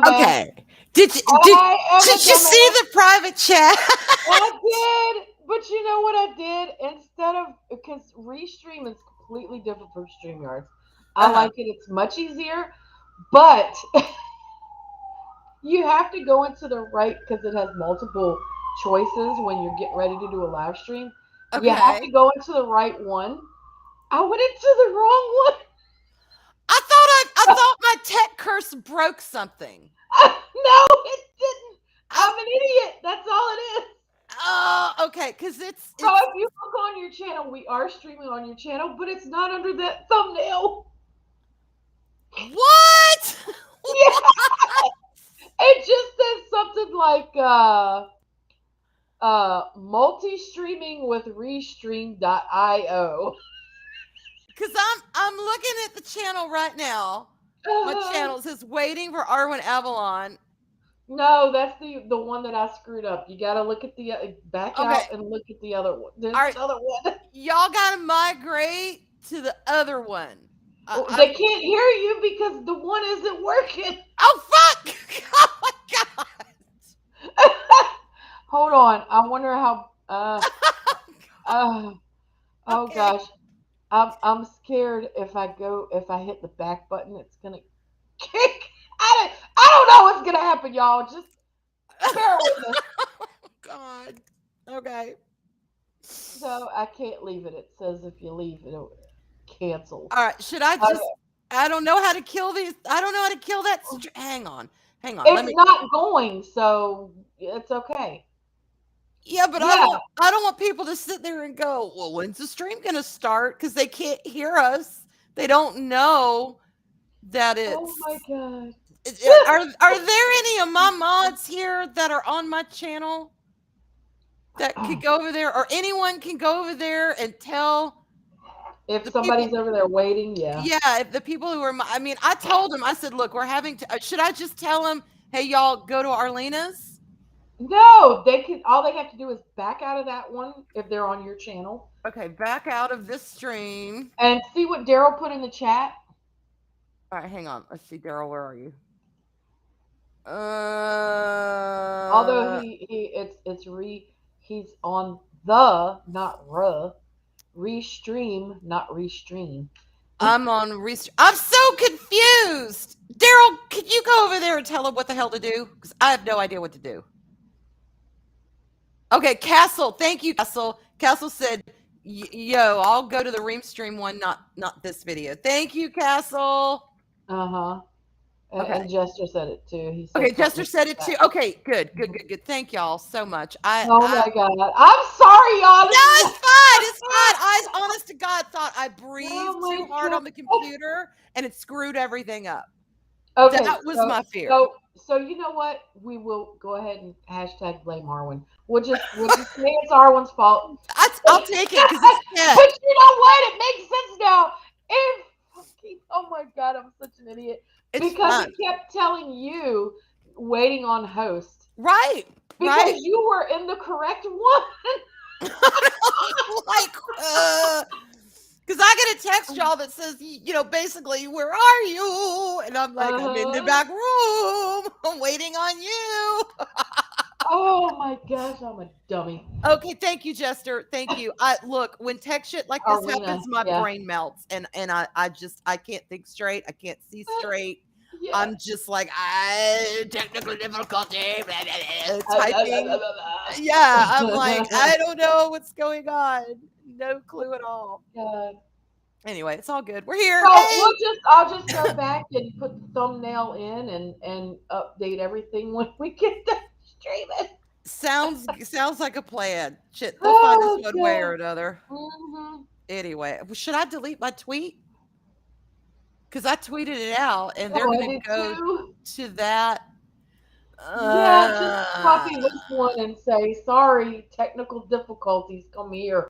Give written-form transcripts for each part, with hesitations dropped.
dumbass. Okay. Did you did I am a did you see dumbass. the private chat? I did, but you know what I did? Instead of because Restream is completely different from StreamYards. I Uh-huh. like it. It's much easier, but you have to go into the right because it has multiple choices when you're getting ready to do a live stream. You have to Okay. go into the right one. I went into the wrong one. I thought my tech curse broke something. No, it didn't. I I'm an idiot. That's all it is. Oh, okay, because So it's if you look on your channel, we are streaming on your channel, but it's not under that thumbnail. what? Yeah, What? it just says something like multi-streaming with restream.io. Because I'm looking at the channel right now. My channel says waiting for Arwen Avalon. No, that's the one that I screwed up. You got to look at the back Okay, out and look at the other one. There's all right, another one. y'all gotta migrate to the other one. They can't hear you because the one isn't working. Oh fuck! Oh my god! Hold on. I wonder how. Uh, oh Okay. gosh. I'm scared if I hit the back button, it's gonna kick. I don't know what's gonna happen, y'all. Just bear with us. God. Okay. So I can't leave it. It says if you leave, it'll cancel. All right. Should I Okay. just? I don't know how to kill these. I don't know how to kill that. Hang on. Hang on. Let It's me. not going, so it's okay. Yeah, but Yeah. I don't want people to sit there and go, well, when's the stream gonna start? Because they can't hear us. They don't know that Oh it's. my god. Are there any of my mods here that are on my channel that could go over there, or anyone can go over there and tell If the people? somebody's over there waiting, yeah. Yeah, if the people who are, I mean, I told them, I said, look, we're having to. Should I just tell them, hey, y'all, go to Arlena's? No, they can. All they have to do is back out of that one if they're on your channel Okay, back out of this stream. and see what Daryl put in the chat. All right, hang on. Let's see, Daryl, where are you? Although he's on the not restream, not restream. I'm on restream. I'm so confused. Daryl, can you go over there and tell him what the hell to do? Because I have no idea what to do. Okay, Castle. Thank you, Castle. Castle said, "Yo, I'll go to the Reamstream one, not this video." Thank you, Castle. Uh-huh. Okay. And Jester said it too. He said Okay, Jester said it too. Okay, good. Thank y'all so much. Oh my god. I'm sorry, y'all. No, it's fine. It's fine. I, honest to God, thought I breathed Oh my too hard God. on the computer and it screwed everying up. Okay. That was my fear. So you know what? We will go ahead and hashtag blame Arwen. We'll just say it's Arwen's fault. I'll take it because it's dead. But you know what? It makes sense now. Oh my god, I'm such an idiot. It's Because fun. it kept telling you waiting on host. Right. Because you were in the correct one. Like, because I get a text, y'all, that says, you know, basically, where are you? And I'm like, I'm in the back room. I'm waiting on you. Oh my gosh, I'm a dummy. Okay, thank you, Jester. Thank you. Look, when tech shit like this happens, my brain melts, and I can't think straight. I can't see straight. Yeah. I'm just like, technical difficulty, blah, blah, blah, typing. Yeah, I'm like, I don't know what's going on. No clue at all. God. Anyway, it's all good. We're here. So hey! I'll just go back and put the thumbnail in and update everything when we get done streaming. Sounds like a plan. Shit, they'll find us one way or another. Mm-hmm. Anyway, should I delete my tweet? Because I tweeted it out, and they're going to go to that. Yeah, just copy this one and say, sorry, technical difficulties, come here.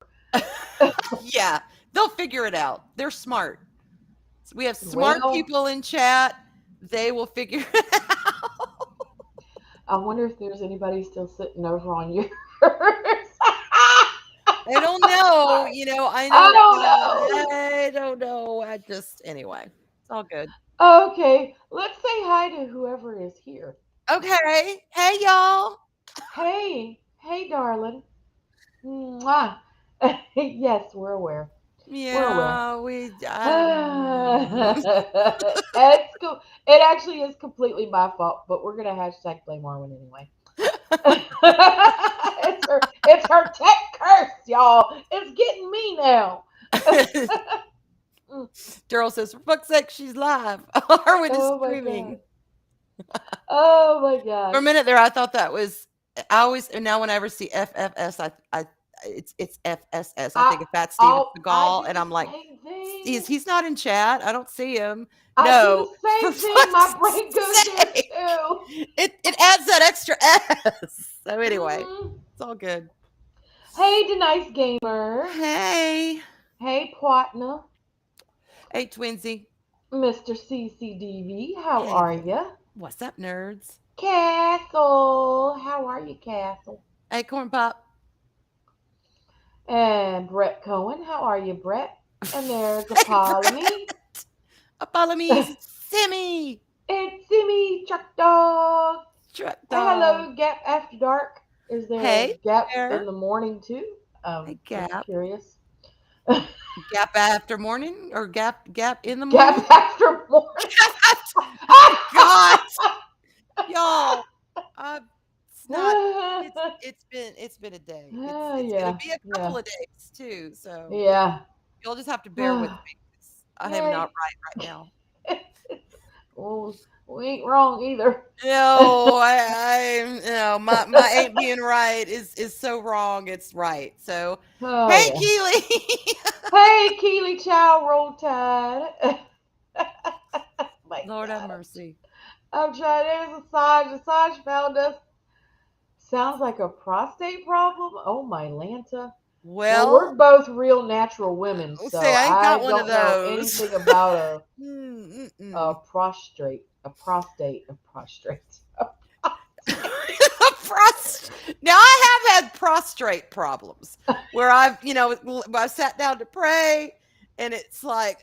Yeah, they'll figure it out. They're smart. So we have smart people in chat. They will figure it out. I wonder if there's anybody still sitting over on yours. I don't know. You know, I know. I don't know. I don't know. Anyway. It's all good. Okay, let's say hi to whoever is here. Okay. Hey, y'all. Hey, hey, darling. Mwah. Yes, we're aware. We're aware. Yeah, we. It's it actually is completely my fault, but we're gonna hashtag blame Marvin anyway. It's her tech curse, y'all. It's getting me now. Mm. Daryl says, for fuck's sake, she's live. Are we just Oh my god. streaming? Oh my For a gosh. minute there, I thought that was. I always and now whenever I see FFS, it's FSS. I I think of Fat Steven I Seagal, do and the I'm like, same thing. he's not in chat. I don't see him. I do No, the for same thing. My fuck's brain goes there sake, too. it adds that extra S. So anyway, Hmm. it's all good. Hey, Denise Gamer. Hey, Hey, Partner. hey, Twinsy. Mr. CCDV. How Hey are there. you? What's up, nerds? Castle. How are you, Castle? Hey, corn pop. And Brett Cohen. How are you, Brett? And there's Hey, Apollonie. Brett. Apologies, it's Simmy. It's Simi Chuck Dog. Truck dog. Hello, Gap After Dark. Is there a Hey Gap in there. the morning too? Hey, Just Gap. curious. Gap after morning or gap in the morning? Gap After Morning. Oh God, y'all. Uh, it's not. It's been a day. It's gonna Yeah, be a couple yeah, of days too. So yeah. you'll just have to bear with me. 'Cause I am not Hey. right now. Well, we ain't wrong either. No, my ain't being right is so wrong. It's right. So, Oh hey, yeah. Keely. Hey, Keely Chow, roll tide. My Lord have gosh. mercy. I'm trying. There's Asajj. Asajj found us. Sounds like a prostate problem. Oh my Lanta. Well, we're Well, both real natural women, say so I ain't I got one of don't know those. anything about a Mm-mm. prostrate. Now I have had prostrate problems where I sat down to pray and it's like,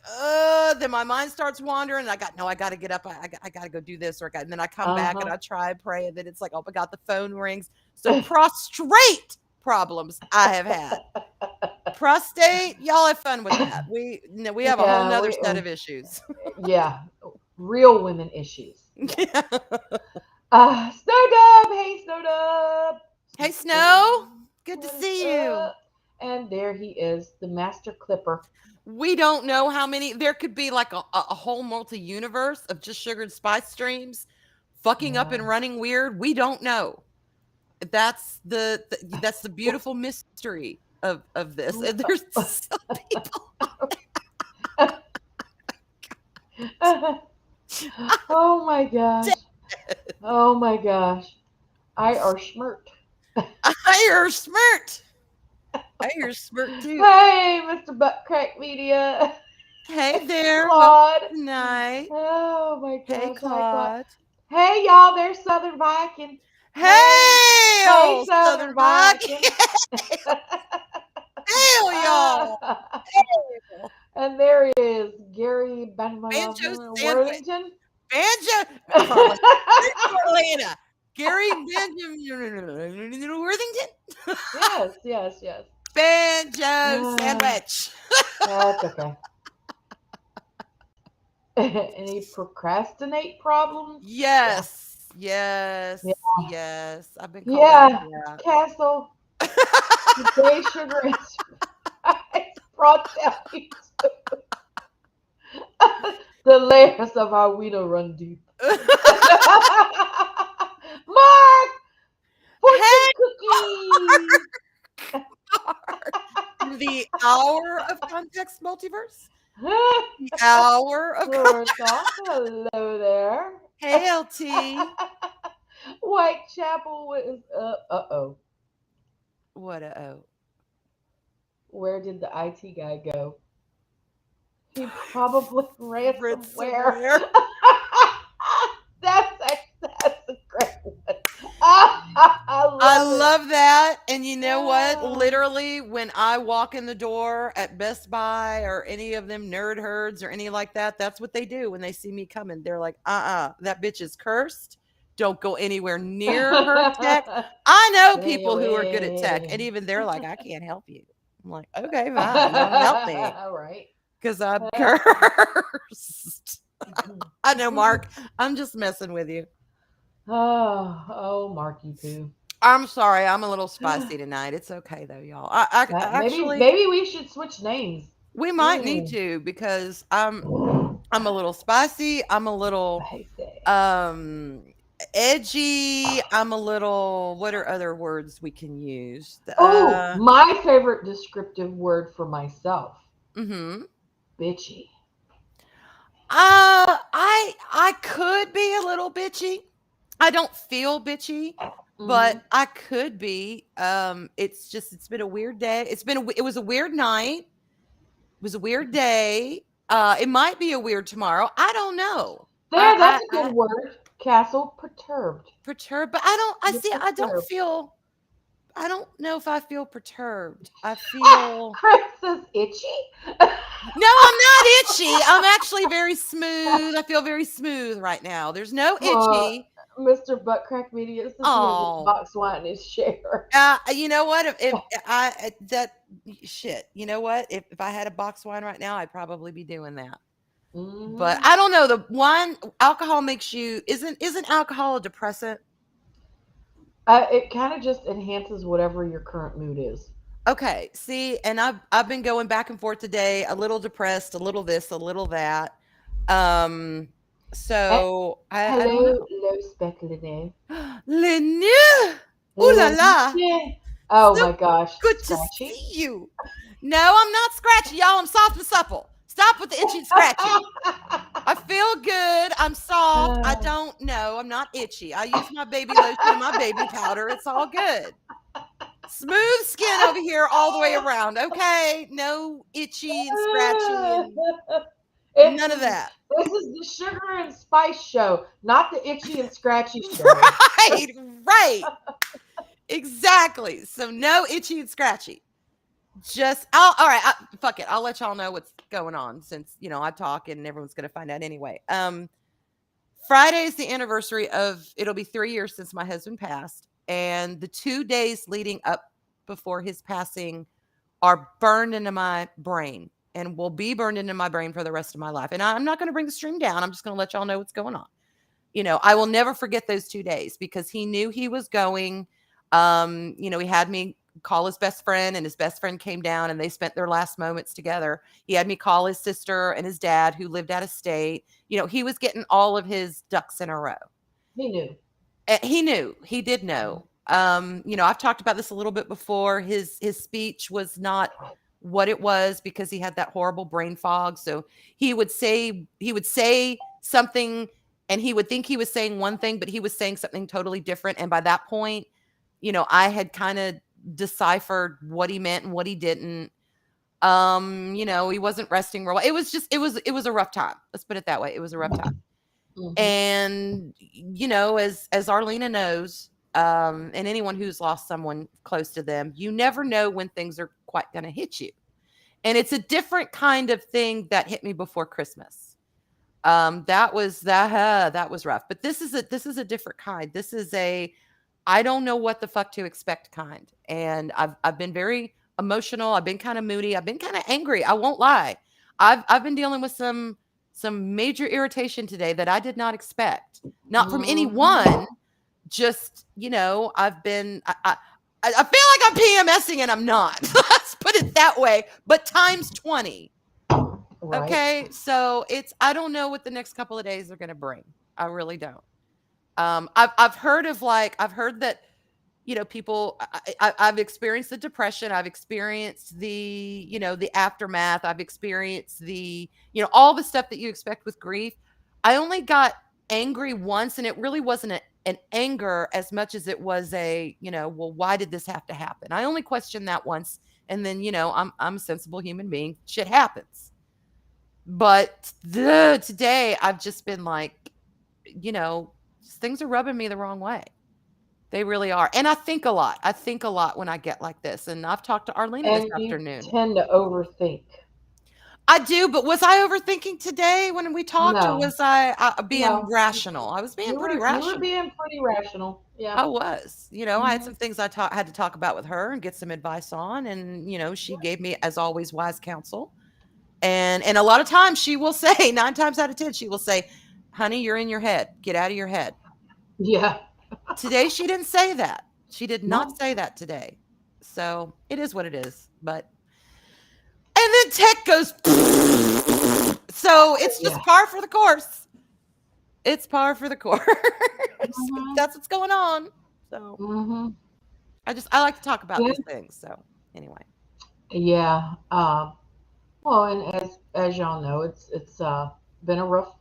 then my mind starts wandering and I got to get up. I got to go do this and then I come Uh back and huh. I try and pray and then it's like, oh my God, the phone rings. So prostrate problems I have had. Prostate, y'all have fun with that. We have a whole Yeah, nother set of issues. yeah, real women issues. Yeah. Yeah. Snow Dub. Hey, Snow Dub. Hey, Snow. Good to What is see you. up? And there he is, the master clipper. We don't know how many. There could be like a whole multi universe of just sugar and spice streams fucking up Yeah. and running weird. We don't know. That's the beautiful mystery of this. And there's some people. Oh my gosh. Oh my gosh. I are smirked. I hear smirt. I hear smirt too. Hey, Mr. Butt Crack Media. Hey there. Welcome Claude. tonight. Oh my Hey, gosh. Hi, Claude. Claude. Hey, y'all. There's Southern Viking. Hey. Hey, Hail, Southern Southern Rock. Viking. Hail, y'all. Hail. And there he is, Gary Banjo sandwich. Worthington. Banjo. Oh, Atlanta. Gary Benjamin Worthington. Yes, yes, yes. Banjo sandwich. That's okay. Any procrastinate problems? Yeah. Yes. Yeah. Yes. I've been called out Yeah. for Castle, today sugar and spice brought down you the layers of our wiener run deep. Mark, fortune Hey, cookie. the hour of context multiverse. The hour of Floor talk. Hello there. Hey, LT. Whitechapel is oh. What a oh. Where did the IT guy go? He probably ran somewhere. Ransomware. that's a great one. I I love it. love that. And you know what? Ah, Literally, when I walk in the door at Best Buy or any of them nerd herds or any like that, that's what they do when they see me coming. They're like, that bitch is cursed. Don't go anywhere near her tech. I know stay people who are good at tech, and away. even they're like, I can't help you. I'm like, okay, fine. Don't help me Right. because I'm cursed. I know, Mark. I'm just messing with you. Oh, Marky Poo. I'm sorry, I'm a little spicy tonight. It's okay though, y'all. I actually Maybe we should switch names. we might need Mm. to because I'm a little spicy. I'm a little Spicy. um edgy. I'm a little what are other words we can use? Oh, my favorite descriptive word for myself. Mhm. Bitchy. I could be a little bitchy. I don't feel bitchy, but Hmm. I could be. It's just it's been a weird day. It was a weird night. It was a weird day. It might be a weird tomorrow. I don't know. There, that's a good I word. Castle perturbed. perturbed, but I don't. I You're see. I don't perturbed. feel. I don't know if I feel perturbed. I feel. Chris is itchy. No, I'm not itchy. I'm actually very smooth. I feel very smooth right now. There's no uh, itchy. Mr. Buttcrack Media says he has a Oh, box wine in his share. you know what? If that shit, you know what? If I had a box wine right now, I'd probably be doing that. But Hmm. I don't know. The wine alcohol makes you isn't alcohol a depressant? It kind of just enhances whatever your current mood is. Okay, see, and I've been going back and forth today, a little depressed, a little this, a little that. Um, Eh, so I don't hello, know. low speculative. Le new, ooh la la, Oh so my gosh, good to scratchy. see you. No, I'm not scratchy, y'all. I'm soft and supple. Stop with the itchy and scratchy. I feel good. I'm soft. I don't know. I'm not itchy. I use my baby lotion and my baby powder. It's all good. Smooth skin over here all the way around. Okay. No itchy and scratchy and It's none of that. this is the sugar and spice show, not the itchy and scratchy show. Right. Right. Exactly. So no itchy and scratchy. Just all right. Fuck it. I'll let y'all know what's going on since I talk and everyone's gonna find out anyway. Friday is the anniversary of it'll be 3 years since my husband passed, and the 2 days leading up before his passing are burned into my brain and will be burned into my brain for the rest of my life. And I'm not going to bring the stream down. I'm just going to let y'all know what's going on. I will never forget those 2 days because he knew he was going. He had me call his best friend, and his best friend came down and they spent their last moments together. He had me call his sister and his dad, who lived out of state. He was getting all of his ducks in a row. He knew. He knew. He did know. I've talked about this a little bit before. His speech was not what it was because he had that horrible brain fog. So he would say something and he would think he was saying one thing, but he was saying something totally different. And by that point, I had kind of deciphered what he meant and what he didn't. He wasn't resting real well. It was a rough time. Let's put it that way. It was a rough time. Hmm. And as Arlena knows, and anyone who's lost someone close to them, you never know when things are quite going to hit you. And it's a different kind of thing that hit me before Christmas. That was rough. But this is a different kind. This is a I don't know what the fuck to expect kind. And I've been very emotional. I've been kind of moody. I've been kind of angry. I won't lie. I've been dealing with some major irritation today that I did not expect. Not from Hmm. anyone, just, I've been I feel like I'm PMSing and I'm not. Let's put it that way, but times 20. Right. Okay? So I don't know what the next couple of days are going to bring. I really don't. I've heard that people. I've experienced the depression. I've experienced the aftermath. I've experienced all the stuff that you expect with grief. I only got angry once, and it really wasn't an anger as much as it was well, why did this have to happen? I only questioned that once, and then I'm a sensible human being. Shit happens. But today I've just been like, you know, things are rubbing me the wrong way. They really are. And I think a lot. I think a lot when I get like this. And I've talked to Arlena this And you afternoon. tend to overthink. I do, but was I overthinking today when we talked, or No, was I being no, rational? I was being pretty you were rational. being pretty rational. Yeah. I was. I had Hmm. some things had to talk about with her and get some advice on, and she gave me, as always, wise counsel. And a lot of times she will say, 9 times out of 10, she will say, "Honey, you're in your head. Get out of your head." Yeah. Today she didn't say that. She did not No. say that today. So it is what it is. But and then tech goes. So it's Yeah. just par for the course. It's par for the course. Hmm. That's what's going on. So Hmm. I like to talk about Yeah. these things. So anyway. Yeah. Well, and as y'all know, it's been a rough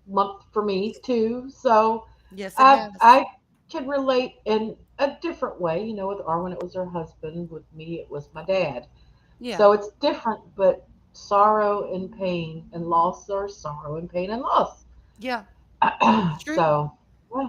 month for me too. So Yes, it has. I can relate in a different way. With Arwen, it was her husband. With me, it was my dad. Yeah. So it's different, but sorrow and pain and loss are sorrow and pain and loss. Yeah. It's true. So, yeah,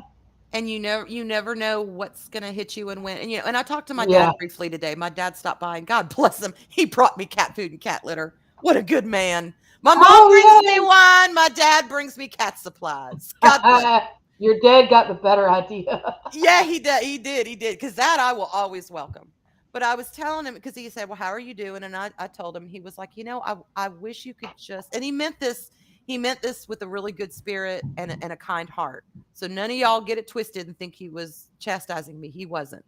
And you never know what's gonna hit you and when. And I talked to my dad yeah. briefly today. My dad stopped by and God bless him. He brought me cat food and cat litter. What a good man. My mom brings me Oh wine. My dad brings me cat supplies. God bless. yeah, your dad got the better idea. Yeah, he did. He did. He did. Because that I will always welcome. But I was telling him because he said, "Well, how are you doing?" And I told him. He was like, I wish you could just. And he meant this. He meant this with a really good spirit and a kind heart. So none of y'all get it twisted and think he was chastising me. He wasn't.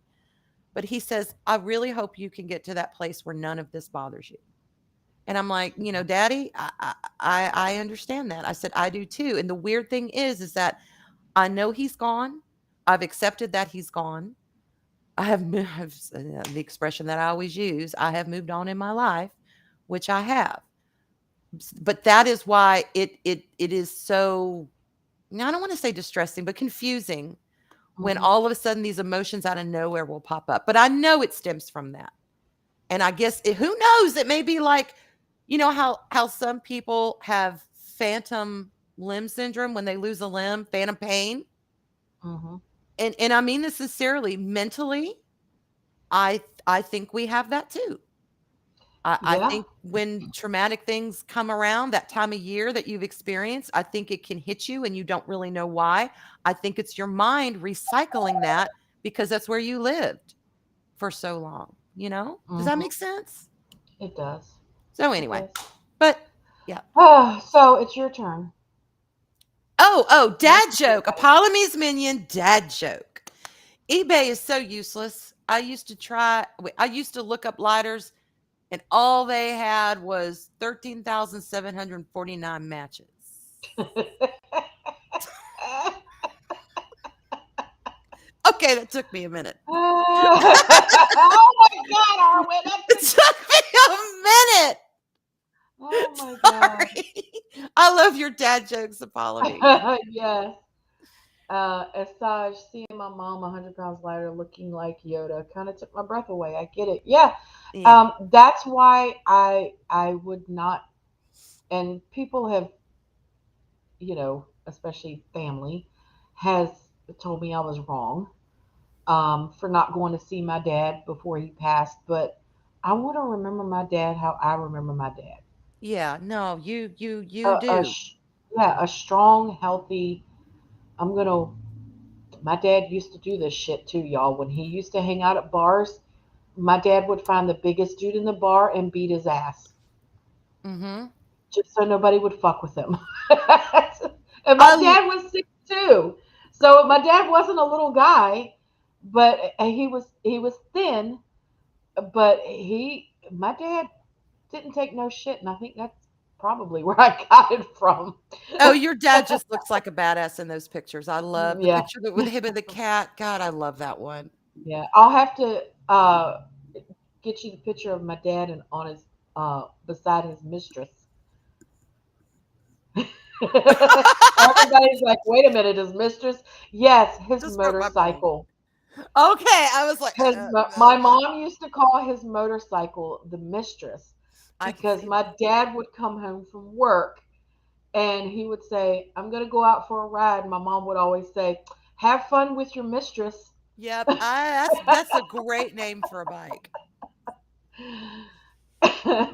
But he says, "I really hope you can get to that place where none of this bothers you." And I'm like, Daddy, I understand that. I said, I do too. And the weird thing is that I know he's gone. I've accepted that he's gone. I have the expression that I always use. I have moved on in my life, which I have. But that is why it is so. I don't want to say distressing, but confusing when Hmm. all of a sudden these emotions out of nowhere will pop up. But I know it stems from that, and I guess who knows? It may be like, how some people have phantom limb syndrome when they lose a limb, phantom pain, Hmm. and I mean this sincerely. Mentally, I think we have that too. I Yeah. think when traumatic things come around that time of year that you've experienced, I think it can hit you and you don't really know why. I think it's your mind recycling that because that's where you lived for so long, you know? Does that Hmm. make sense? It does. So It anyway, does. but yeah. So it's your turn. Oh, What's dad the joke. A advice? Polymese minion dad joke. eBay is so useless. I used to look up lighters and all they had was 13,749 matches. Okay, that took me a minute. Oh my God, Arwen, that It took you. took me a minute. Oh my God. Sorry. I love your dad jokes, Apollo. Yes. Asajj, seeing my mom 100 pounds lighter looking like Yoda kind of took my breath away. I get it. Yeah. Yeah. That's why I would not, and people have, especially family, has told me I was wrong for not going to see my dad before he passed. But I want to remember my dad how I remember my dad. Yeah. No, you A, a do. sh- yeah, a strong, healthy. I'm gonna. My dad used to do this shit too, y'all. When he used to hang out at bars, my dad would find the biggest dude in the bar and beat his ass, Mm-hmm. just so nobody would fuck with him. And my I dad was 6'2", so my dad wasn't a little guy, but he was thin. But my dad didn't take no shit, and I think that's probably where I got it from. Oh, your dad just looks like a badass in those pictures. I love the Yeah, picture with him and the cat. God, I love that one. yeah. I'll have to get you the picture of my dad and on his beside his mistress. Everybody's like, wait a minute, his mistress? Yes, his Just broke my brain. motorcycle. Okay, I was like, My mom used to call his motorcycle the mistress I can because see my that. dad would come home from work and he would say, I'm going to go out for a ride. My mom would always say, have fun with your mistress. Yep. That's a great name for a bike.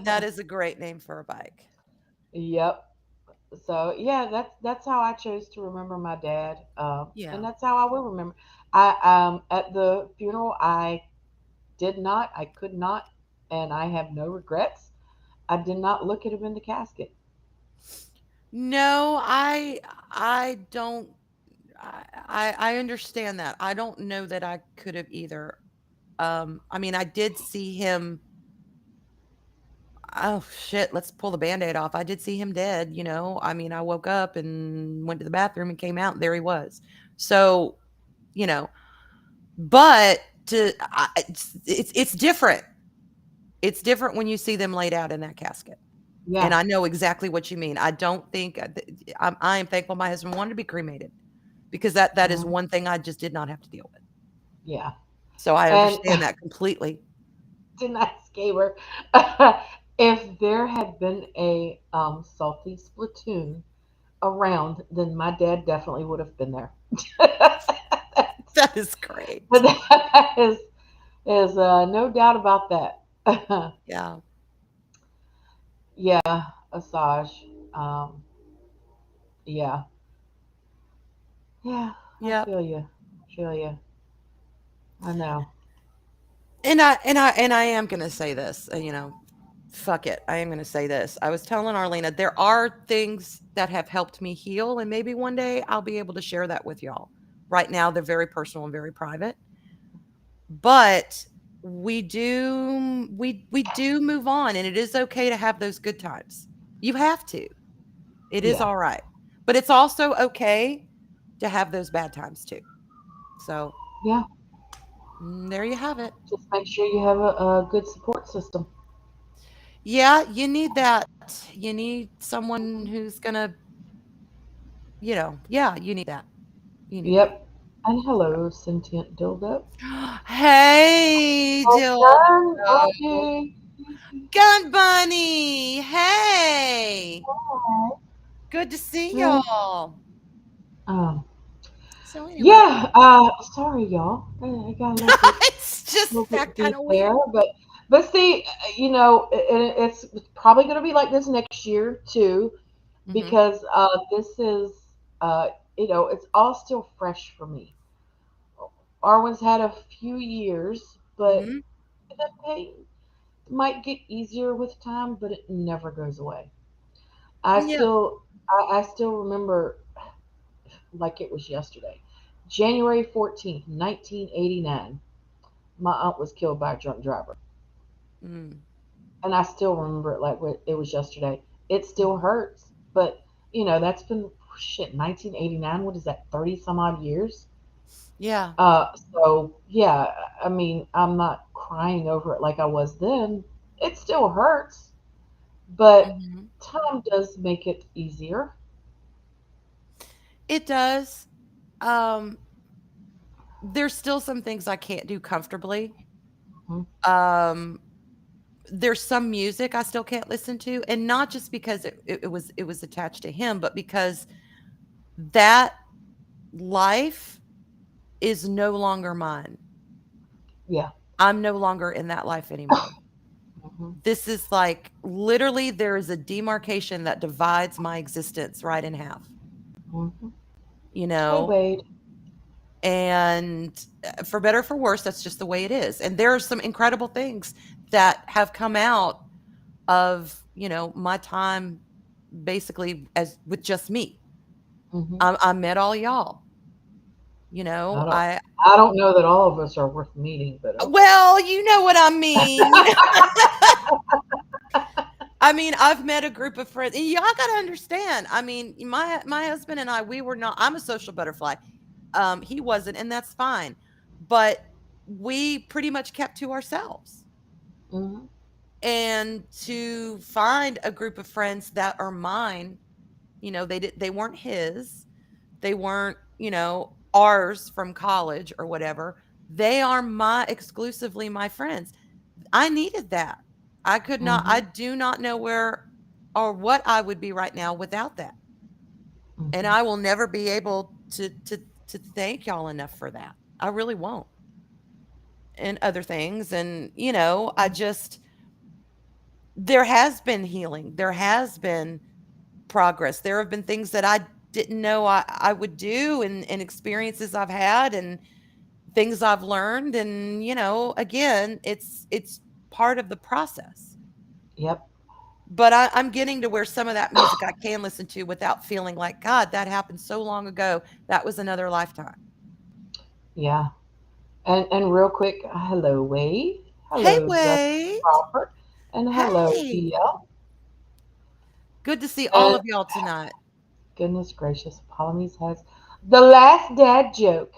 That is a great name for a bike. Yep. So yeah, that's how I chose to remember my dad, and Yeah. that's how I will remember. I at the funeral, I could not, and I have no regrets. I did not look at him in the casket. No, I don't I understand that. I don't know that I could have either. I mean, I did see him. Oh shit, let's pull the band-aid off. I did see him dead, you know. I mean, I woke up and went to the bathroom and came out and there he was. So, you know, but it's different. It's different when you see them laid out in that casket. And Yeah. I know exactly what you mean. I don't think I am thankful my husband wanted to be cremated because that is Mhm. one thing I just did not have to deal with. Yeah. So I And understand that completely. tonight's gamer, if there had been a salty spittoon around, then my dad definitely would have been there. That is great. But that is no doubt about that. Yeah. Yeah, Asajj. Um, yeah, yeah. I Yep. feel you. I feel you. I know. And I am gonna say this, fuck it. I am gonna say this. I was telling Arlena, there are things that have helped me heal, and maybe one day I'll be able to share that with y'all. Right now, they're very personal and very private, but we do move on, and it is okay to have those good times. You have to. It is Yeah, all right, but it's also okay to have those bad times too. So yeah. there you have it. Just make sure you have a good support system. Yeah, you need that. You need someone who's gonna, yeah, you need that. You need that. Yep. And hello, sentient dildo. Hey, Dildo. Gun bunny. Gun Bunny. Hey. Good to see y'all. Um, So anyway, yeah. Sorry, y'all. I got it's just little that bit kind deep of weird. there, but see, it's probably going to be like this next year too, Mhm. because this is uh, it's all still fresh for me. Arwen's had a few years, but Mhm. the pain might get easier with time, but it never goes away. I Yep. still, I still remember like it was yesterday, January 14th, 1989. My aunt was killed by a drunk driver, Mm. and I still remember it like it was yesterday. It still Mhm. hurts, but that's been shit. 1989. What is that? 30 some odd years. Yeah. So yeah, I mean, I'm not crying over it like I was then. It still hurts, but Mhm. time does make it easier. It does. Um, there's still some things I can't do comfortably. Mhm. Um, there's some music I still can't listen to, and not just because it was attached to him, but because that life is no longer mine. Yeah. I'm no longer in that life anymore. Hmm. This is like literally there is a demarcation that divides my existence right in half, Hmm. you Hey, know? Wade. And for better or for worse, that's just the way it is. And there are some incredible things that have come out of, my time basically as with just me. Hmm. I met all y'all, I don't. I I don't know that all of us are worth meeting, but okay. well, you know what I mean. I mean, I've met a group of friends. Y'all got to understand. I mean, my husband and I, we were not. I'm a social butterfly. He wasn't, and that's fine. But we pretty much kept to ourselves. Hmm. And to find a group of friends that are mine, they weren't his. They weren't, ours from college or whatever. They are my exclusively my friends. I needed that. I Hmm. do not know where or what I would be right now without that. And Hmm. I will never be able to thank y'all enough for that. I really won't. And other things. And, I just, there has been healing. There has been progress. There have been things that I didn't know I would do, and experiences I've had, and things I've learned. And, again, it's part of the process. Yep. But I'm getting to where some of that music I can listen to without feeling like, God, that happened so long ago. That was another lifetime. Yeah. And real quick, hello Wade, Hey, hello Justin wait. Crawford, and hello Hey. DL. Good to see all And of y'all tonight. goodness gracious, Polymies has the last dad joke.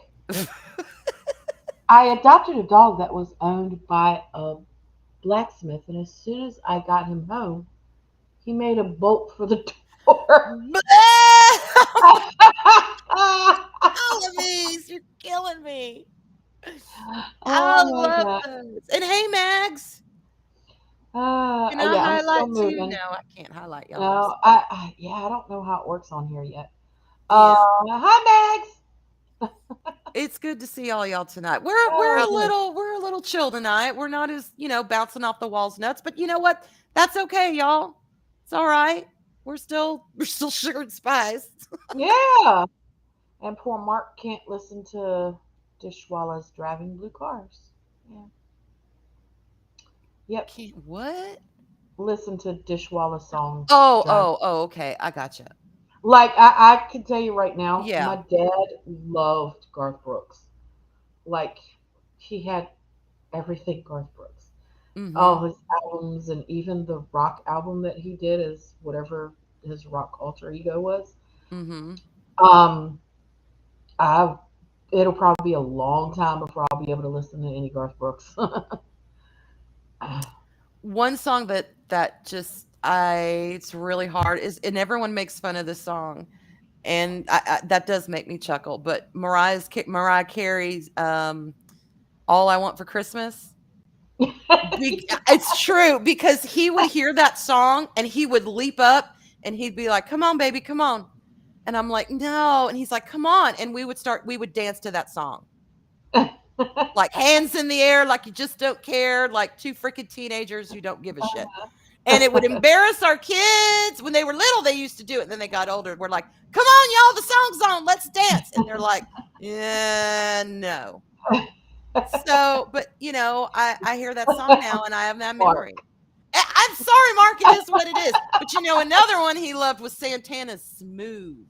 I adopted a dog that was owned by a blacksmith, and as soon as I got him home, he made a bolt for the door. Alamise, you're killing me. I Oh my love god. those. And hey, Mags, can I Yeah, I'm still highlight too? moving. No, I can't highlight y'all. I'm No, sorry. yeah, I don't know how it works on here yet. Yeah. Hi Max. It's good to see all y'all tonight. We're Oh, a good. little we're a little chill tonight. We're not as, bouncing off the walls nuts, but you know what? That's okay, y'all. It's all right. We're still sugar and spice. Yeah. And poor Mark can't listen to Dishwalla's driving blue cars. Yeah. Yep. Can't what? Listen to Dishwalla songs. Oh, Drive. oh, oh, okay. I gotcha. Like I can tell you right now, my Yeah. dad loved Garth Brooks. Like he had everything Garth Brooks. Mm-hmm. All his albums and even the rock album that he did is whatever his rock alter ego was. Mm-hmm. Um I it'll probably be a long time before I'll be able to listen to any Garth Brooks. One song that just I it's really hard is, and everyone makes fun of this song, and that does make me chuckle. But Mariah Carey's "All I Want for Christmas." It's true, because he would hear that song and he would leap up and he'd be like, "Come on, baby, come on," and I'm like, "No," and he's like, "Come on," and we would dance to that song, like hands in the air, like you just don't care, like two freaking teenagers who don't give a shit. And it would embarrass our kids. When they were little, they used to do it. And then they got older. We're like, "Come on, y'all, the song's on. Let's dance." And they're like, "Yeah, no." So, but I hear that song now and I have that Mark. memory. I'm sorry, Mark, it is what it is. But another one he loved was Santana's "Smooth."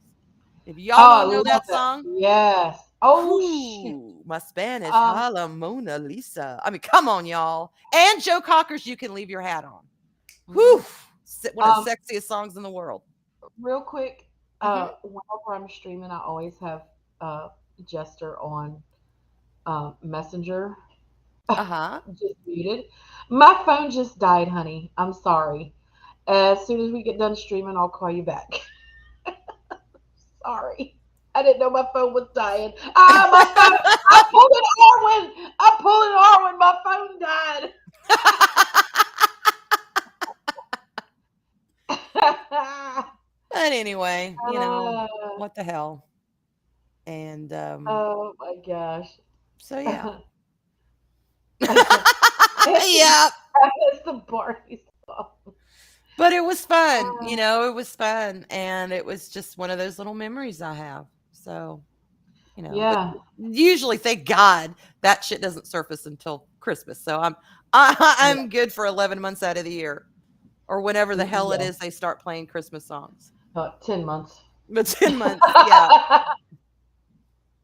If y'all Oh, I don't know love that that. song, Yes. Oh shit. whoo, my Spanish, Um, holla Mona Lisa. I mean, come on, y'all. And Joe Cocker's "You Can Leave Your Hat On." mhm. Whew, one of um, the sexiest songs in the world. real quick. Mhm. Whenever I'm streaming, I always have uh Jester on Messenger, Uh-huh. just muted. My phone just died, honey. I'm sorry. As soon as we get done streaming, I'll call you back. Sorry. I didn't know my phone was dying. My phone. I pulled an Arwen. I pulled an Arwen. My phone died. But anyway, uh, what the hell? And oh my gosh. so yeah. it's, Yeah. it's the Barney song. But it was fun, Uh, it was fun, and it was just one of those little memories I have. So, but yeah. usually, thank God, that shit doesn't surface until Christmas. So Yeah. I'm good for 11 months out of the year, or whenever the hell it Yeah. is they start playing Christmas songs. 10 months. But 10 months, yeah.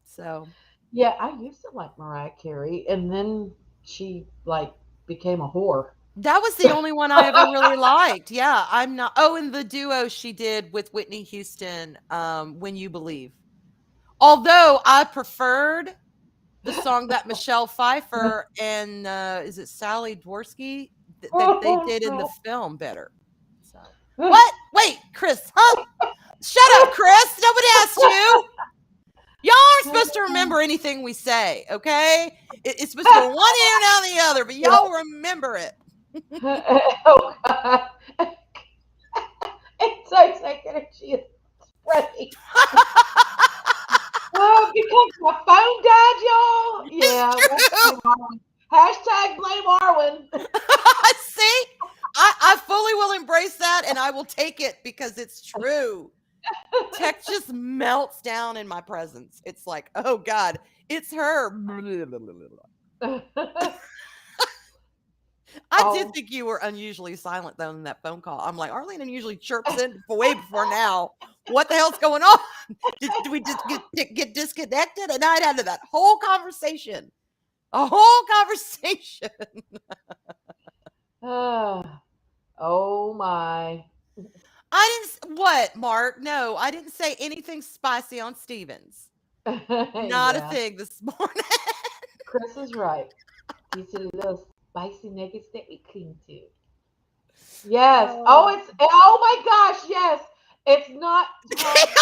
So, Yeah, I used to like Mariah Carey, and then she like became a whore. that was the only one I ever really liked. Yeah, I'm not. Oh, and the duo she did with Whitney Houston, "When You Believe." Although I preferred the song that Michelle Pfeiffer and, is it Sally Dworsky, that they did in the film better. So what? Wait, Chris, huh? Shut up, Chris. Nobody asked you. Y'all aren't supposed to remember anything we say, okay? It's supposed to go one ear and out the other, but y'all remember it. Oh God! It's so energy is spreading. Oh, because My phone died, y'all. It's Yeah, that's true. blame Arwen. Hashtag blame Arwen. See, I fully will embrace that and I will take it because it's true. Tech just melts down in my presence. It's like, oh God, it's her. I did Oh, think you were unusually silent though in that phone call. I'm like, Arlene usually chirps in way before now. What the hell's going on? Did we just get disconnected? And I'd had that whole conversation, a whole conversation. oh my. I didn't, what, Mark? No, I didn't say anything spicy on Stevens. Not a Yeah, thing this morning. Chris is right. These are the little spicy nuggets that we cling to. Yes. Oh, Oh. it's oh my gosh, yes. It's not Tom Clancy.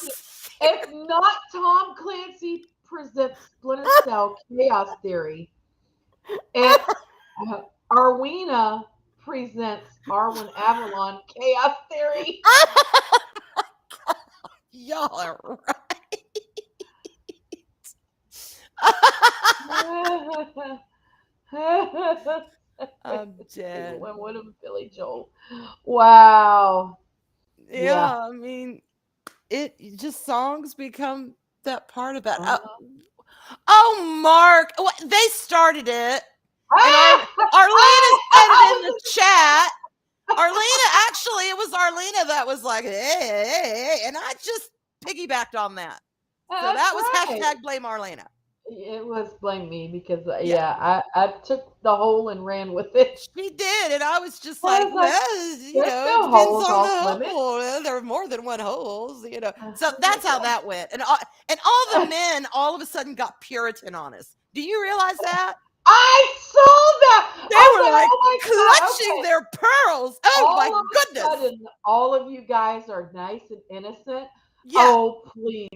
Chaos. It's not Tom Clancy presents Splinter Cell Chaos Theory. It's uh, Arwina presents Arwen Avalon Chaos Theory. Y'all are right. I'm Stephen dead. Winwood and Billy Joel. Wow. Yeah. Yeah, I mean, just songs become that part about. Oh, Uh-huh. oh, Mark, they started it, and Ah! Arlena said I it in was the just chat. Arlena, actually, it was Arlena that was like, hey, and I just piggybacked on that. So that's that was right. hashtag blame Arlena. It was blame me because Yeah, yeah, I took the hole and ran with it. she did, and I was just I like, was like, well, there's it no depends holes on off the limits. hole. There are more than one holes. So that's how that went, and all the men all of a sudden got Puritan on us. Do you realize that? I saw that. They I was were like, like oh my god, clutching okay. their pearls. Oh my All of a goodness. sudden, all of you guys are nice and innocent. Yeah, Oh, please.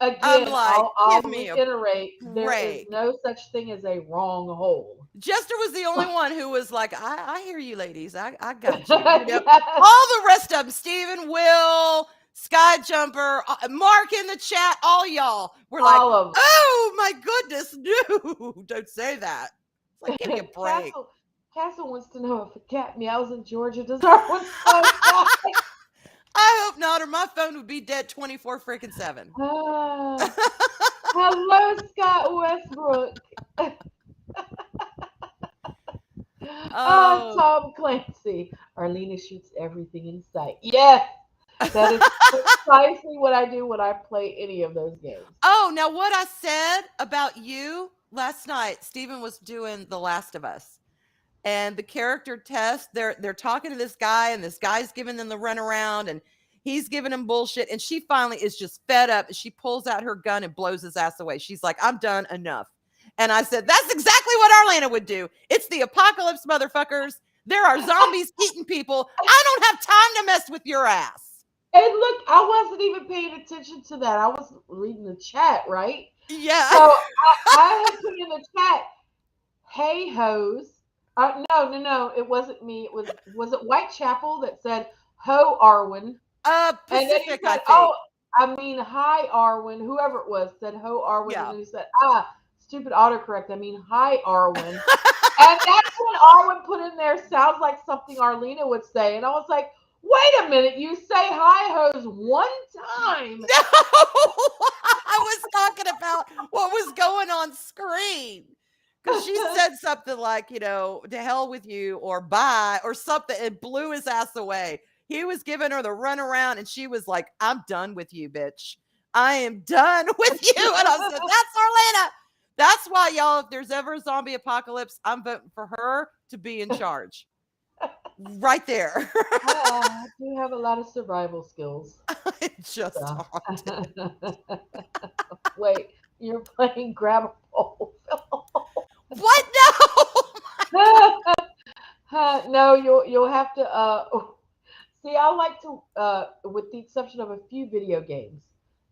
I'm Again, like, I'll give me a reiterate there is break. no such thing as a wrong hole. Jester was the only one who was like, I hear you, ladies. I got you. Yes, All the rest of them, Stephen, Will, Sky Jumper, Mark in the chat, all y'all were like, all of oh my goodness, no, don't say that. It's like, give me a them. break. Castle wants to know if a cat meows in Georgia, does Darwin's phone die? I hope not, or my phone would be dead 24 freaking 7. Ah, hello, Scott Westbrook. Oh, Oh. Tom Clancy. Arlena shoots everything in sight. Yes, that is precisely what I do when I play any of those games. Oh, now what I said about you last night, Stephen was doing The Last of Us. And the character test, they're talking to this guy, and this guy's giving them the runaround, and he's giving him bullshit. And she finally is just fed up, and she pulls out her gun and blows his ass away. She's like, I'm done, enough. And I said, that's exactly what Arlena would do. It's the apocalypse, motherfuckers. There are zombies eating people. I don't have time to mess with your ass. And look, I wasn't even paying attention to that. I was reading the chat, right? Yeah. So I had put in the chat, "Hey hoes." No, it wasn't me. Was it Whitechapel that said "Ho Arwen," and then he Pacific, I said, think. "Oh, I mean hi Arwen." Whoever it was said "Ho Arwen," and Yeah. then he said, "Ah, stupid autocorrect. I mean hi Arwen." And that's when Arwen put in there sounds like something Arlena would say, and I was like, "Wait a minute, you say hi hoes one time." No, I was talking about what was going on screen. Because she said something like, to hell with you or bye or something. It blew his ass away. He was giving her the runaround and she was like, I'm done with you, bitch. I am done with you. And I said, that's Orlana. That's why, y'all, if there's ever a zombie apocalypse, I'm voting for her to be in charge. Right there. I do have a lot of survival skills. Just So. haunted. Wait, you're playing grab a pole. What? No. No, you'll have to see. I like to with the exception of a few video games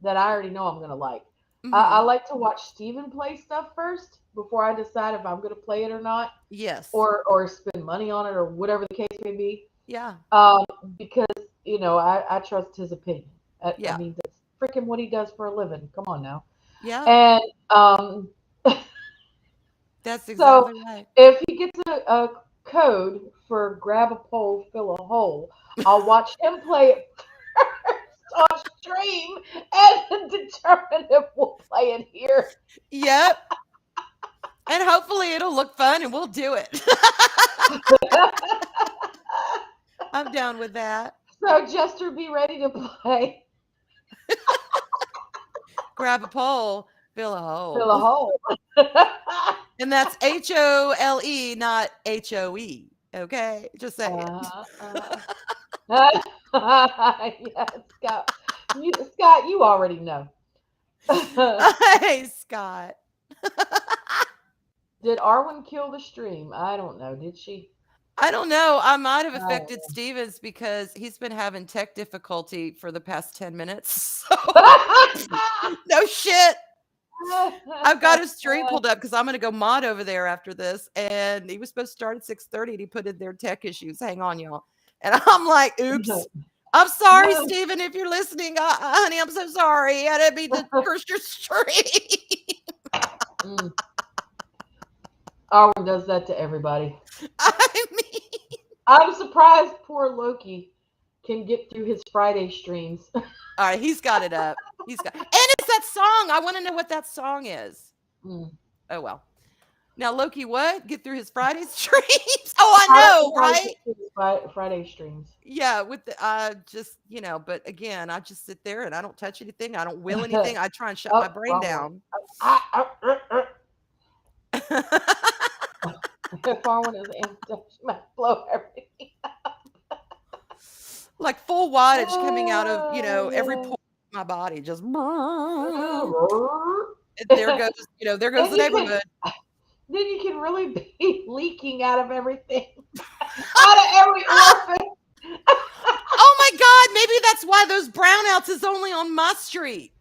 that I already know I'm gonna like. I Mhm. like to watch Steven play stuff first before I decide if I'm gonna play it or not, Yes. or spend money on it or whatever the case may be. Yeah. Um, because I trust his opinion. I Yeah. mean that's freaking what he does for a living. Come on now. Yeah, And that's so exactly right. if he gets a code for grab a pole, fill a hole, I'll watch him play it first on stream and then determine if we'll play it here. Yep. And hopefully it'll look fun and we'll do it. I'm down with that. So Jester, be ready to play. Grab a pole, fill a Fill a hole. hole. And that's HOLE, not HOE. Okay? Just saying. uh, yes, Scott. Scott, you already know. Hey, Scott. Did Arwen kill the stream? I don't know. Did she? I don't know. I might have I affected Stevens because he's been having tech difficulty for the past 10 minutes. So, no shit. I've got his stream pulled up because I'm going to go mod over there after this. And he was supposed to start at 6:30 and he put in their tech issues. Hang on, y'all. And I'm like, oops. I'm sorry, Steven, if you're listening. Honey, I'm so sorry. I didn't mean to curse your stream. Mm. Arwen does that to everybody. I mean, I'm surprised poor Loki can get through his Friday streams. all right, he's got it up. And it's that song. I want to know what that song is. Mm. Oh, well. Now, Loki, what? Get through his Friday streams? Oh, I know, right? Friday streams. Yeah, with the just, but again, I just sit there and I don't touch anything. I don't will anything. I try and shut my brain wrong one. down. If Arwen is amped, she might blow everything. Like full wattage coming out of, every Yeah. pore of my body. Just And there goes, there goes the you can, neighborhood. then you can really be leaking out of everything, out of every orifice. Oh my God, maybe that's why those brownouts is only on my street.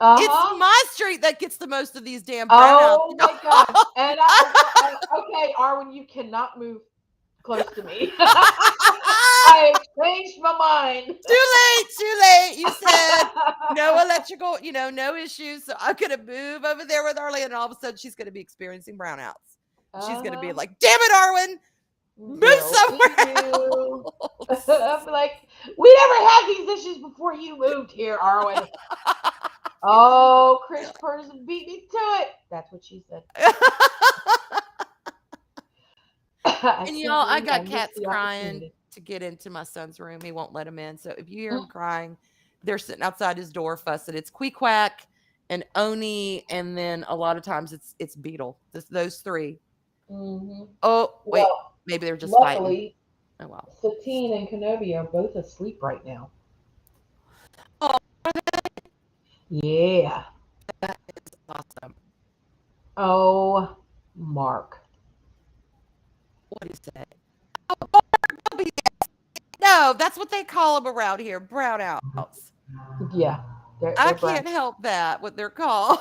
It's my street that gets the most of these damn brownouts. Oh my God. And okay, Arwen, you cannot move close to me. I changed my mind. Too late. You said no electrical, no issues. So I'm going to move over there with Arlene, and all of a sudden she's going to be experiencing brownouts. She's going to be like, damn it, Arwen. Move somewhere else. I'll be like, we never had these issues before you moved here, Arwen. Oh, Chris Person beat me to it. That's what she said. And y'all, I got cats crying to get into my son's room. He won't let them in. So if you hear him crying, they're sitting outside his door fussing. It's Queequeg and Oni, and then a lot of times it's Beetle. Those three. Mm-hmm. Oh, wait. Well, maybe they're just luckily, fighting. Oh, well. Satine and Kenobi are both asleep right now. Oh, yeah. That is awesome. Oh, Mark. What did he say? Oh, Mark, no, that's what they call them around here. Brownouts. Yeah. They're I can't help that, what they're called.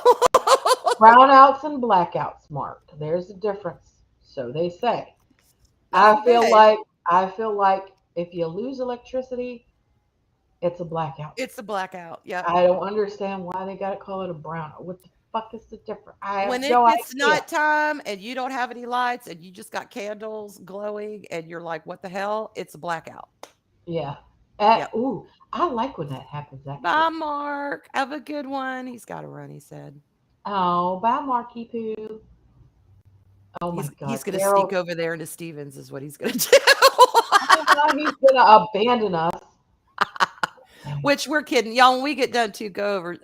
Brownouts and blackouts, Mark. There's a difference. So they say. I feel like if you lose electricity, it's a blackout. It's a blackout. Yeah. I don't understand why they gotta call it a brownout. What the fuck is the difference? I have When it no gets idea. nighttime and you don't have any lights and you just got candles glowing and you're like, what the hell? It's a blackout. Yeah. Yep. Ooh, I like when that happens. Actually. Bye, Mark. Have a good one. He's got to run, he said. Oh, bye, Marky Poo. Oh my God. He's going to sneak over there into Stevens is what he's going to do. He's going to abandon us. Which we're kidding. Y'all, when we get done too, go over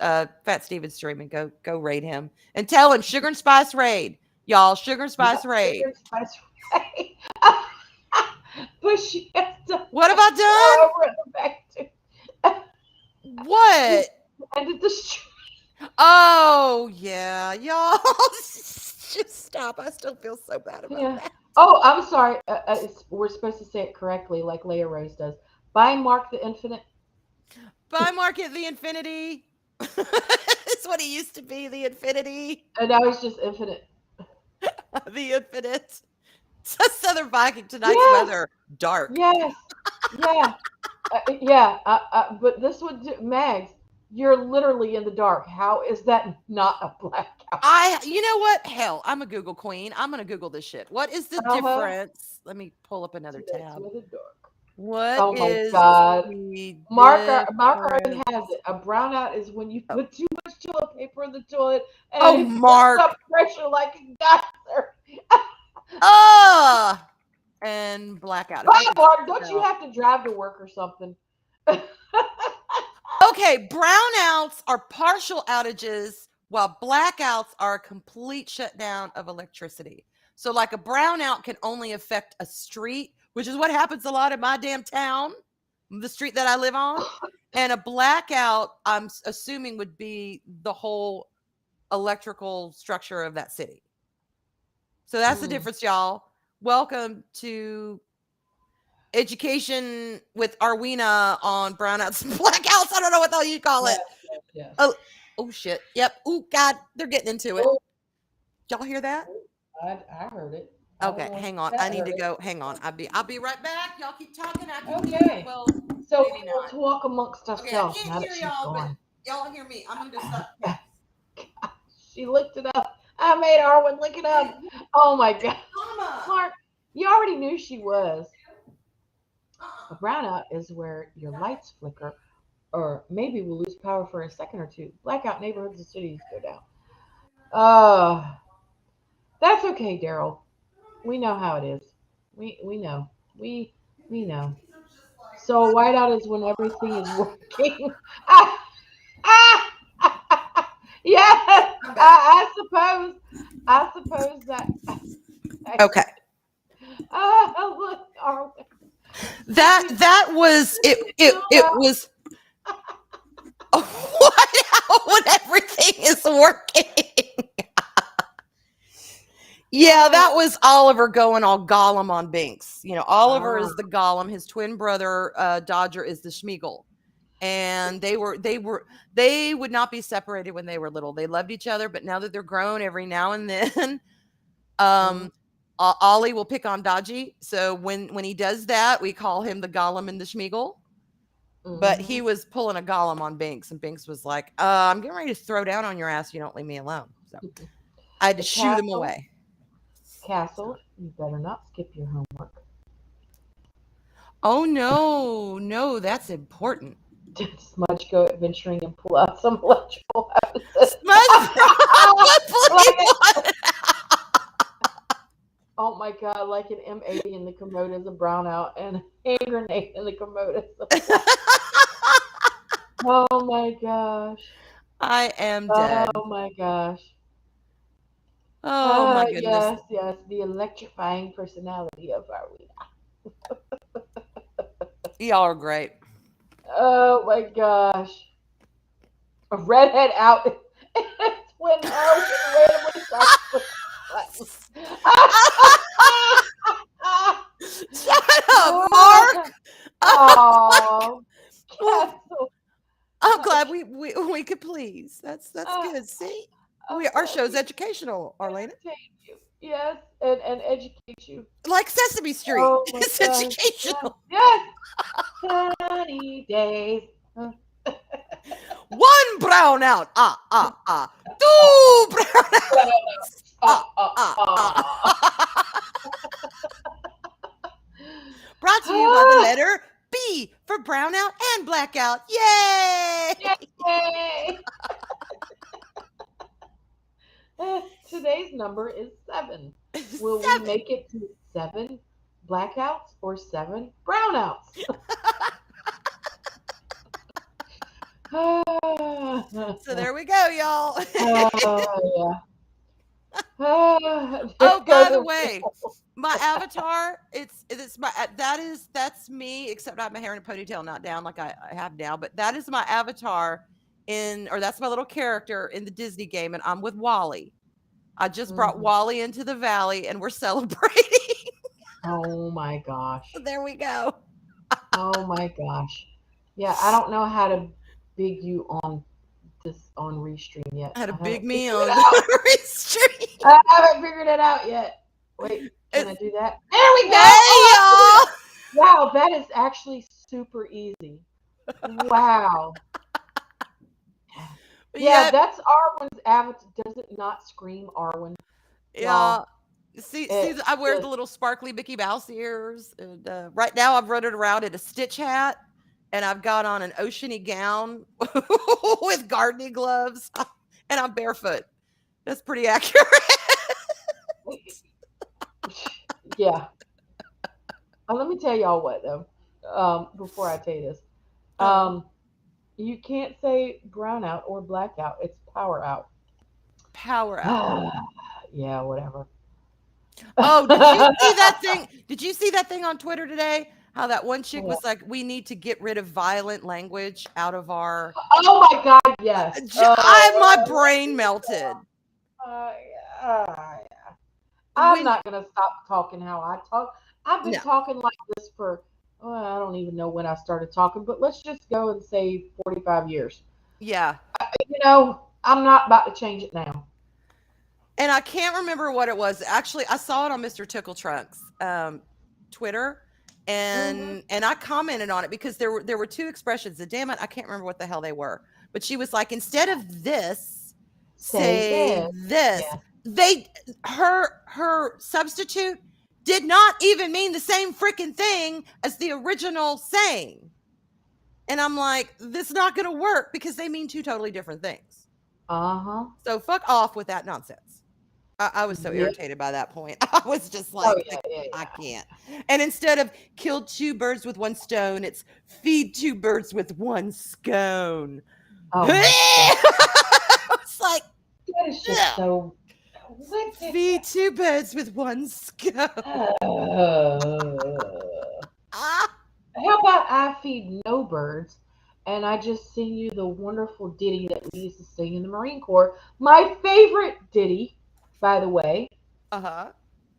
Fat Stevens stream and go raid him. And tell him Sugar and Spice raid. Y'all, Sugar and Spice raid. Sugar and Spice raid. But she has to what have I done? What? Ended the stream. Oh, yeah. Y'all, just stop. I still feel so bad about that. Oh, I'm sorry. We're supposed to say it correctly like Leia Rose does. By Mark the Infinite. By Mark at the Infinity. That's what he used to be, the Infinity. And now he's just Infinite. The Infinite. Southern Viking, tonight's weather, dark. Yes. Yeah. Yeah. But this would do, Mags, You're literally in the dark. How is that not a blackout? You know what? Hell, I'm a Google queen. I'm gonna Google this shit. What is the Uh-huh. difference? Let me pull up another Today's tab. with the dark. What Oh my is God. the Mark already difference? has it. A brownout is when you Oh, put too much toilet paper in the toilet oh, and it builds Mark. up pressure like a geyser. Ah, and blackout. If I Wow, could Mark, don't you spell. have to drive to work or something? Okay, brownouts are partial outages, while blackouts are a complete shutdown of electricity. So, like a brownout can only affect a street, which is what happens a lot in my damn town, the street that I live on. And a blackout, I'm assuming, would be the whole electrical structure of that city. So that's the Mm, difference, y'all. Welcome to education with Arwina on brownouts and blackouts. I don't know what the hell you call it. yes, yes, yes. Oh, oh shit. Yep. Oh God, they're getting into it. Oh, Y'all hear that? oh, I heard it. I don't Okay, know if hang on. I that need heard to it. go. Hang on. I'll be right back. Y'all keep talking. I can hear you. Okay. Well, So maybe we'll not. talk amongst Okay, I ourselves can't now that hear she's y'all, but gone. y'all hear me. I'm gonna go stop the cat. She looked it up. I made Arwen look it up. Oh my God. Mama. Mark, you already knew she was. A Uh-uh. brownout is where your lights flicker or maybe will lose power for a second or two. Blackout neighborhoods and cities go down. Uh, that's okay, Daryl. We know how it is. We know. We we know. So a whiteout is when everything is working. Ah, ah, yes, I'm back. I suppose. I suppose that. Okay. Look, Arwen. That She's that was it. It still it up. was what when everything is working. Yeah, Uh, that was Oliver going all Gollum on Binks. You know, Oliver ah, is the Gollum. His twin brother, Dodger, is the Schmeagle. And they would not be separated when they were little. They loved each other, but now that they're grown, every now and then, mm, um, Ollie will pick on Dodgy. So when he does that, we call him the Gollum and the Schmeagle. But he hmm. was pulling a Gollum on Binks, and Binks was like, I'm getting ready to throw down on your ass. If you don't leave me alone. So I had to The shoo them castle. away. Castle. You better not skip your homework. Oh no, no, that's important. Smudge go adventuring and pull out some electrical hoses. Smudge probably Like, would. oh my God, like an M80 in the commode is a brownout and a hand grenade in the commode is a black. Oh my gosh. I am dead. Oh my gosh. Oh my goodness. Yes, yes, the electrifying personality of Arwina. Y'all are great. Oh my gosh. A redhead out. It's when Arwen randomly starts pushing buttons. Shut up, Mark. Oh, Castle. I'm glad we could please. That's Uh, good. See, our okay, show's we educational, Arlena. entertain you. Yes, and educate you. Like Sesame Street. Oh my It's gosh. Yes, educational. yes. Sunny days. One brown out. Two brown outs. Ah. Brought to you by the letter B for brownout and blackout. Yay! Yay! Today's number is 7. Will we Seven. make it to 7 blackouts or 7 brownouts? So there we go, y'all. Yeah. There Oh, go by the the way, wheels. my avatar, it's my that's me, except I have my hair in a ponytail, not down like I have now. But that is my avatar or that's my little character in the Disney game, and I'm with Wally. I just brought Mhm. Wally into the valley, and we're celebrating. Oh my So gosh. there we go. Oh my gosh. Yeah, I don't know how to big you on this on Restream yet. I had a I big haven't me figured it on out. street. I haven't figured it out yet. Wait, can I It's do that? There we go. hey Oh, I figured it y'all. out. Wow, that is actually super easy. Wow. Yeah, Yep. that's Arwen's avatar. Does it not scream Arwen, Yeah. y'all? See, It I wear the just, little sparkly Mickey Mouse ears, and right now I've run it around in a Stitch hat, and I've got on an oceany gown with gardening gloves, and I'm barefoot. That's pretty accurate. yeah. Let me tell y'all what though. Before I tell you this, uh, um, you can't say brown out or black out. It's power out. Power out. Yeah, whatever. Oh, did you see that thing? Did you see that thing on Twitter today? How that one chick What? was like, "We need to get rid of violent language out of our." Oh my God, yes. My brain melted. Uh, uh, I'm When not gonna stop talking how I talk. I've been no, talking like this for I don't even know when I started talking, but let's just go and say 45 years. yeah, I'm not about to change it now. and I can't remember what it was. Actually, I saw it on Mr. Tickle Trunk's Twitter, Hmm. and I commented on it because there were two expressions. And damn it, I can't remember what the hell they were. But she was like, instead of this, Say say this. this. Yeah. They her substitute did not even mean the same freaking thing as the original saying. And I'm like, this is not going to work because they mean two totally different things. Uh huh. So fuck off with that nonsense. I was so Yeah. irritated by that point. I was just Oh like, yeah. Yeah. I Yeah. can't. And instead of kill two birds with one stone, it's feed two birds with one scone. Oh my God. It's like, That is just yeah, so. What the feed two birds with one scone. Ah, How about I feed no birds and I just sing you the wonderful ditty that we used to sing in the Marine Corps? My favorite ditty, by the way. uh-huh.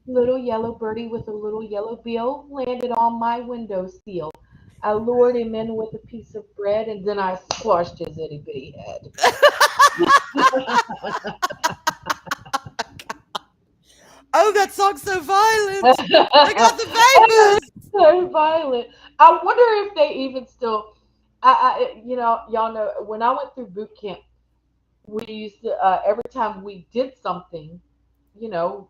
Little yellow birdie with a little yellow bill landed on my window sill. I lured him in with a piece of bread and then I squashed his itty bitty head. Oh, that song's so violent. I got the It is vapors. so violent. I wonder if they even still. Y'all know when I went through boot camp, we used to every time we did something, in a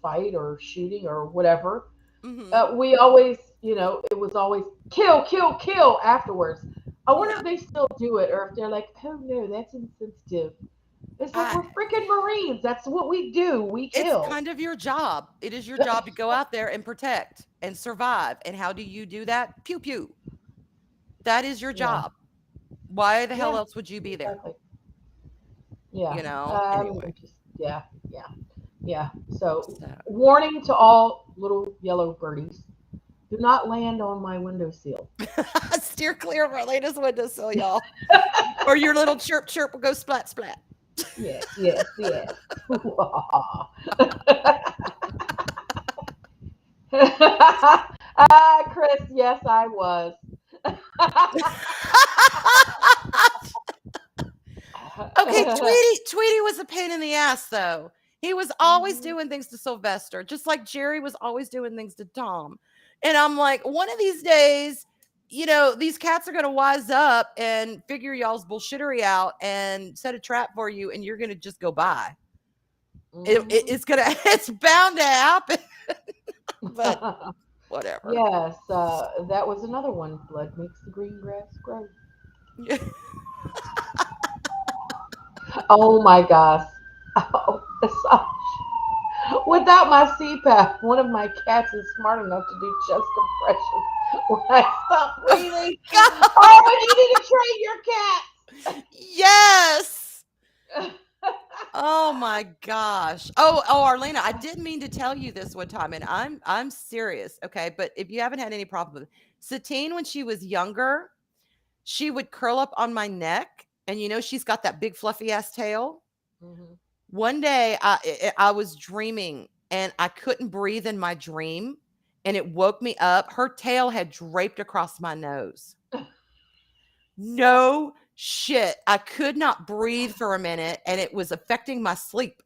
fight or shooting or whatever, Hmm. we always, it was always kill, kill, kill afterwards. I wonder Yeah. if they still do it or if they're like, oh no, that's insensitive. It's like I we're freaking Marines. That's what we do. We It's kill. kind of your job. It is your job to go out there and protect and survive. And how do you do that? Pew pew. That is your Yeah. job. Why the hell Yeah. else would you be there? Exactly. Yeah. Anyway. Just yeah. Yeah. Yeah. So, So warning to all little yellow birdies: do not land on my windowsill. steer clear of our latest windowsill, y'all. Or your little chirp chirp will go splat splat. Yes. Yes. Yes. Chris. Yes, I was. Okay, Tweety was a pain in the ass though. He was always Mhm. doing things to Sylvester, just like Jerry was always doing things to Tom. And I'm like, one of these days, these cats are gonna wise up and figure y'all's bullshittery out and set a trap for you, and you're gonna just go by. Mhm. It's gonna, it's bound to happen, but whatever. Yes, that was another one. Blood makes the green grass grow. Oh my gosh. Oh, without my CPAP, one of my cats is smart enough to do chest compressions when I stop Oh breathing. my Oh, god. but you need to train your Yes. cat. Oh my gosh. Oh, Arlena, I did mean to tell you this one time, and I'm serious, okay? But if you haven't had any problem with it, Satine, when she was younger, she would curl up on my neck, and she's got that big fluffy ass tail. Hmm. One day, I was dreaming, and I couldn't breathe in my dream, and it woke me up. Her tail had draped across my nose. No shit. I could not breathe for a minute, and it was affecting my sleep.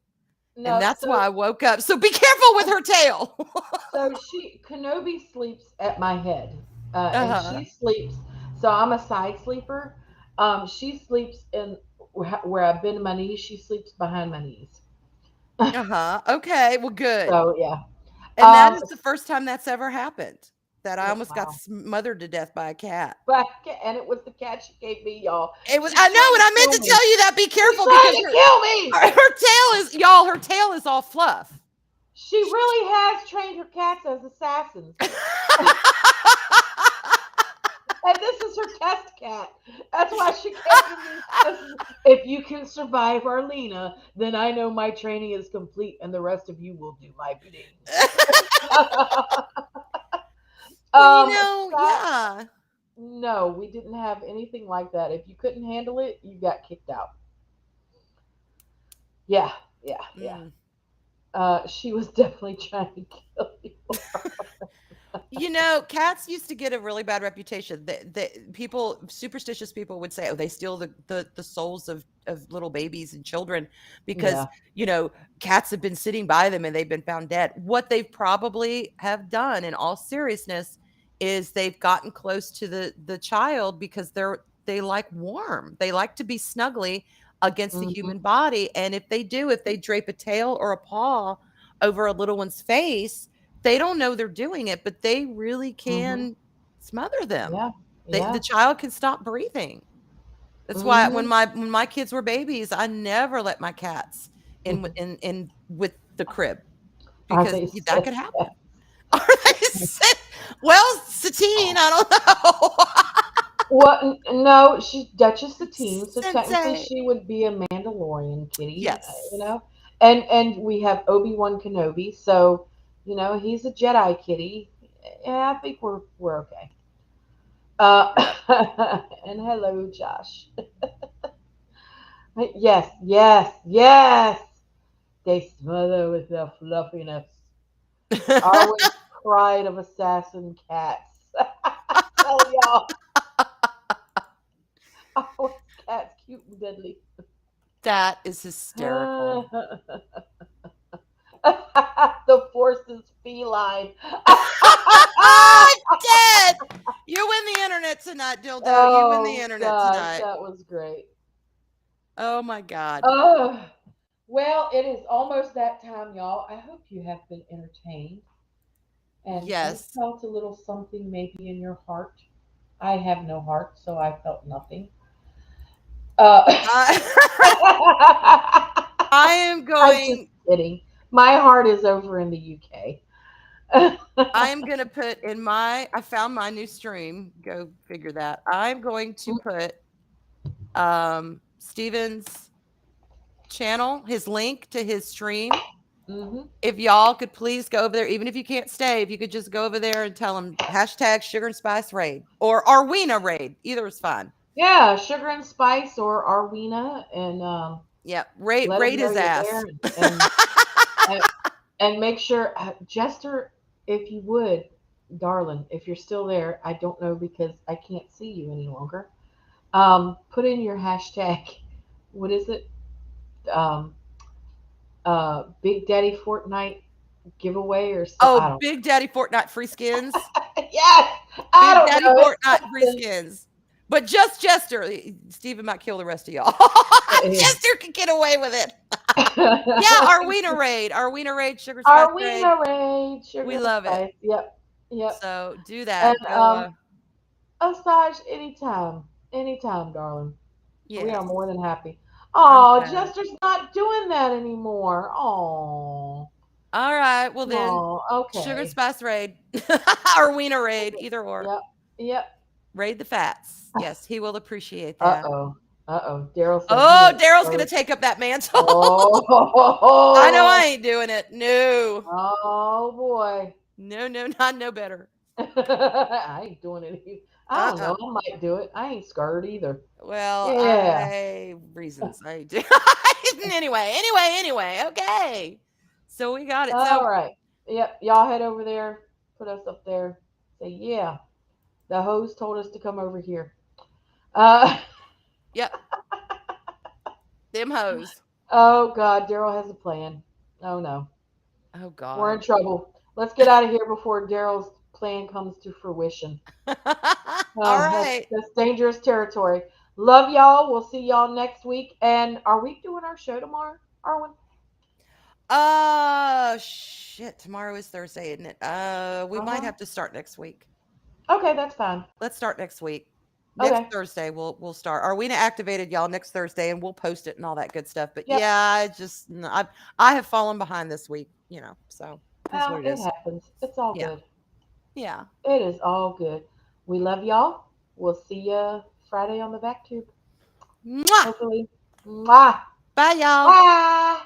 And No, that's why I woke up. So be careful with her tail. so Kenobi sleeps at my head, and Uh-huh. she sleeps. So I'm a side sleeper. She sleeps in. where I bend my knees, she sleeps behind my knees. Uh-huh. Okay, well, good. So yeah. And that is the first time that's ever happened, that I almost got Wow. smothered to death by a cat. But and it was the cat she gave me, y'all. It was, She's I know, trying and to I meant kill to me. tell you that, be She's careful trying because to kill me. her tail is, y'all, her tail is all fluff. She really has trained her cats as assassins. And this is her test cat. That's why she came to me. If you can survive Arlena, then I know my training is complete and the rest of you will do my bidding. Well, Scott, yeah. no, we didn't have anything like that. If you couldn't handle it, you got kicked out. Yeah, yeah, yeah. Mm. She was definitely trying to kill you. Cats used to get a really bad reputation. The people, superstitious people would say, "Oh, they steal the souls of little babies and children because Yeah. cats have been sitting by them and they've been found dead." What they probably have done, in all seriousness, is they've gotten close to the child because they like warm. They like to be snuggly against the Hmm. human body, and if they drape a tail or a paw over a little one's face, they don't know they're doing it, but they really Hmm. can smother them. Yeah. The Yeah. child can stop breathing. That's why Hmm. when my kids were babies, I never let my cats in with the crib Are because they that sick? could happen. Are they sick? Well, Satine, I don't know. Well, no, she's Duchess Satine, so technically Sensei. she would be a Mandalorian kitty, you Yes. know. And we have Obi-Wan Kenobi, so he's a Jedi kitty. Yeah, I think we're okay. Yep. And hello, Josh. Yes, yes, yes. They smother with their fluffiness. Always pride of assassin cats. Tell y'all, always cats cute and deadly. That is hysterical. The force is feline. Dead. You win the internet tonight, dildo. You win the Oh internet gosh, tonight. that was great. Oh my god. Oh, well, it is almost that time, y'all. I hope you have been entertained and Yes. felt a little something maybe in your heart. I have no heart, so I felt nothing. I I am I'm just going kidding. My heart is over in the UK. I am going to put in my I found my new stream. Go figure that. I'm going to put Steven's channel, his link to his stream. Hmm. If y'all could please go over there, even if you can't stay, if you could just go over there and tell him hashtag sugar and spice raid or Arwena raid. Either is fine. Yeah, Sugar and Spice or Arwena, and Yeah, raid let them raid know his you're there, ass. and and make sure, Jester, if you would, darling, if you're still there, I don't know because I can't see you any longer. Put in your hashtag. What is it? Um, Big Daddy Fortnite giveaway or so. I Oh, don't. Big Daddy Fortnite free skins. Yes, I Big don't Daddy know. It's Fortnite free something. skins. But just Jester. Steven might kill the rest of y'all. Jester can get away with it. Yeah, Arwena raid. Arwena raid, Sugar Spice raid. Arwena Raid, We Sugar and love it. Spice. Yep, yep. So do And that. Go Asaj, anytime, anytime, darling. We are yes. more than happy. I'm Oh, glad. Jester's not doing that anymore. Oh, All right. Well then, oh, Sugar okay. Spice raid. Arwena raid. Either or. Yep, yep. Raid the fats. Yes, he will appreciate Uh that. oh, Daryl said he Oh, is Daryl's gonna so. take up that mantle. I know I Oh, ain't doing it. No. oh boy. No, no, not no better. I ain't doing it either. I don't Uh-uh. know. I might do it. I ain't scared either. Well, Yeah. I reasons I do. Anyway. Okay. So we got it. All So, right. Yep. Y'all head over there. Put us up there. Say, yeah, the host told us to come over here. Uh, yep, them hoes. oh, God. Daryl has a plan. Oh, no. Oh We're God. in trouble. Let's get out of here before Daryl's plan comes to fruition. All That's right. that's dangerous territory. Love y'all. We'll see y'all next week. And are we doing our show tomorrow, Arwen? Shit. Tomorrow is Thursday, isn't it? We Uh might huh. have to start next week. Okay, that's fine. Let's start next week. Next Okay. Thursday, we'll start. Arwena activated y'all next Thursday, and we'll post it and all that good stuff. But Yep. yeah, I have fallen behind this week. So is what Well, it it is. happens. It's all Yeah, good. yeah. It is all good. We love y'all. We'll see you Friday on the back tube. Mwah! Hopefully. Mwah. Bye, y'all. Bye.